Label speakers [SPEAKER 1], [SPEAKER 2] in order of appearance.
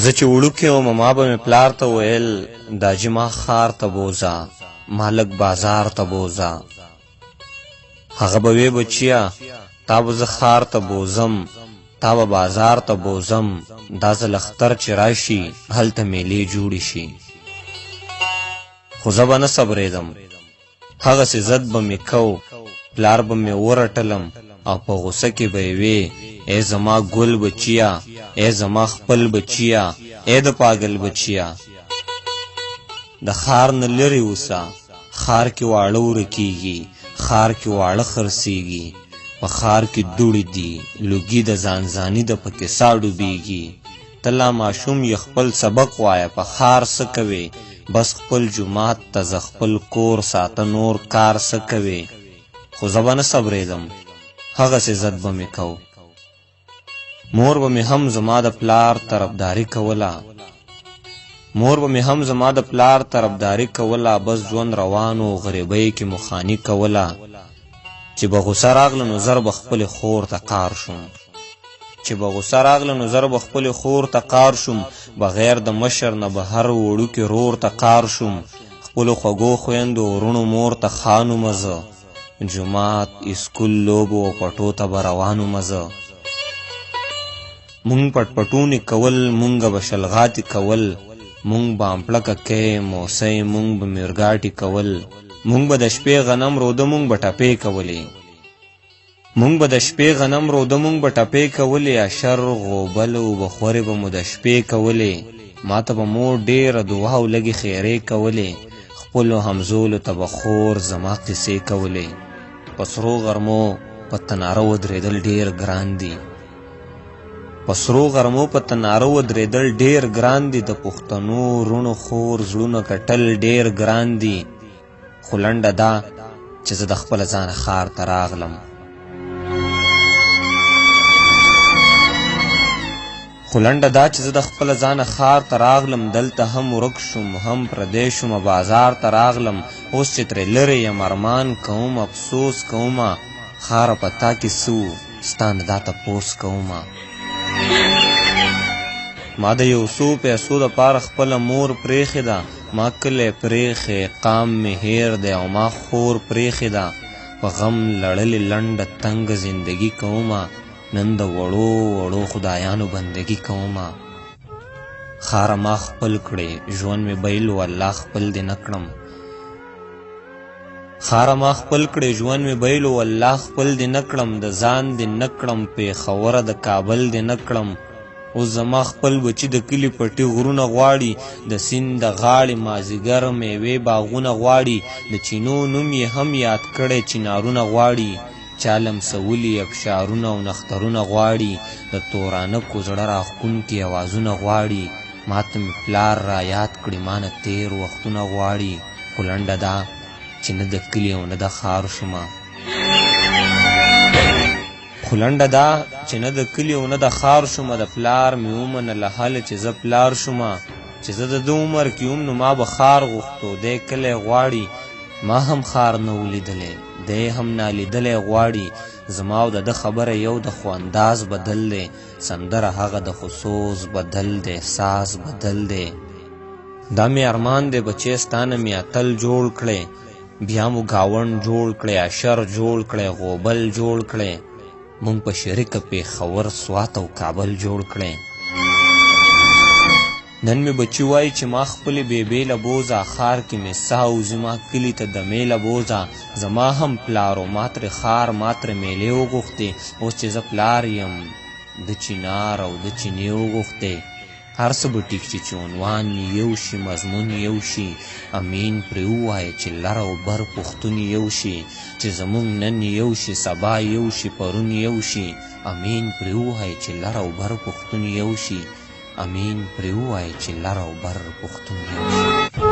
[SPEAKER 1] زه چې وړوکی وم ما به مې پلار ته ویل داجي ما ښار ته بوځه ما لږ بازار ته بوځه. هغه به وی بچیا تا به زه ښار ته بوځم تا به بازار ته بوځم دا ځل اختر چې راشي هلته میلې جوړې شي. خو زه به نه صبرېدم هغسې ضد به مې کو پلار به مې ورټلم او په غوسه کې به یې وې ای زما ګل بچیا ای زما خپل بچیا ای د پاگل بچیا. د ښار نه لرې اوسه ښار کې واړه ورکېږي ښار کې واړه خرڅېږي په ښار کې دوړې دي لوګي د ځانځاني د پکې سا ډوبېږي. ته لا ماشوم یې خپل سبق وایه په ښار څه کوې بس خپل جومات ته زه خپل کور ساته نور کار څه کوې. خو زه به نه صبرېدم هغسې ضد به مې کو. مور به مې هم زما د پلار طرفداري کوله مور به مې هم زما د پلار طرفداري کوله بس ژوند روانو غریبۍ کې مخاني کوله. چې به غوسه راغله نو زر به خپلې خور ته قار شوم چې به غوسه راغله نو زر به خپلې خور ته قار شوم بغیر د مشر نه به هر وړوکي رور ته قار شوم. خپلو خوږو خویندو ورونو مور ته خانو مزه جومات اسکول لوبو او پټو ته به روانو مزه. مونږ پټپټونې کول مونږ به شلغاتې کول مونږ به امپلکه کې موسی مونږ به میرګاټې کول مونږ به د شپې غنم روده مونږ به ټپې کولې مونږ به د شپې غنم روده مونږ به ټپې کولې اشر غوبل او بخورې به مو د شپې کولې. ما ته به مور ډېره دعا او لږې خیرې کولې خپلو همزولو ته به خور زما قصې کولې. په سرو غرمو په تناره ودرېدل ډېر ګران دي په سرو غرمو په تناره ودرېدل ډېر ګران دي د پښتنو رونو خور زړونه کټل ډېر ګران دي. خو لنډه دا چې زه د خپله ځانه ښار ته راغلم دلته هم ورک شوم هم پردی شوم بازار ته راغلم اوس چې ترې لرې یم ارمان کوم افسوس کومه ښاره په تا کې څه ستا نه دا تپوس کومه. ما د یو څو پیسو دپاره خپله مور پرېښې ده ما کلی پرېښې قام مې هیر دی او ما خور پرېښې ده په غم لړلې لنډه تنګه زندګي کومه نن د وړو وړو خدایانو بندګي کومه. ښاره ما خپل کړې ژوند مې بیل والله خپل دې نه کړم د ځان دې نه کړم پېښوره د کابل دې نه کړم. اوس زما خپل بچي د کلي پټي غرونه غواړي د سیند د غاړې مازدیګر میوې باغونه غواړي د چینو نوم یې هم یاد کړی چنارونه غواړي چالم سولي ابشارونه او نخترونه غواړي د تورانکو زړه راښکونکي اوازونه غواړي. ما ته مې پلار را یاد کړي ما نه تېر وختونه غواړي. خو لنډه دا چې نه د کلي او نه د ښار شومه د پلار مې ومنله هله چې زه پلار شومه چې زه د ده عمر کې وم نو ما به ښار غوښتو دی کلی غواړي ما هم ښار نه ولیدلی دی هم نالیدلی غواړي. زما او د ده خبره یو د خو انداز بدل دی سندره هغه د خو سوز بدل دی احساس بدل دی. دا مې ارمان دی بچی ستا نه مې اتل جوړ کړی بیا مو ګاونډ جوړ کړی اشر جوړ کړی غوبل جوړ کړی مونږ په شریکه پېښور سوات او کابل جوړ کړی. نن مې بچي وایي چې ما خپلې بیبې له بوځه ښار کې مې سا وځي ما کلي ته دمې له بوځه زما هم پلار و ما ترې ښار ما ترې میلې وغوښتې اوس چې زه پلار یم د چینار او د چینې وغوښتې. هر څه به ټیک شي چې عنوان یو شي مضمون یو شي امین پرې ووایه چې لر او بر پښتون یو شي چې زمونږ نن یو شي سبا یو شي پرون یو شي امین پرې ووایه چې لر او بر پښتون یو شي امین پرې ووایه چې لر او بر پښتون یو شي.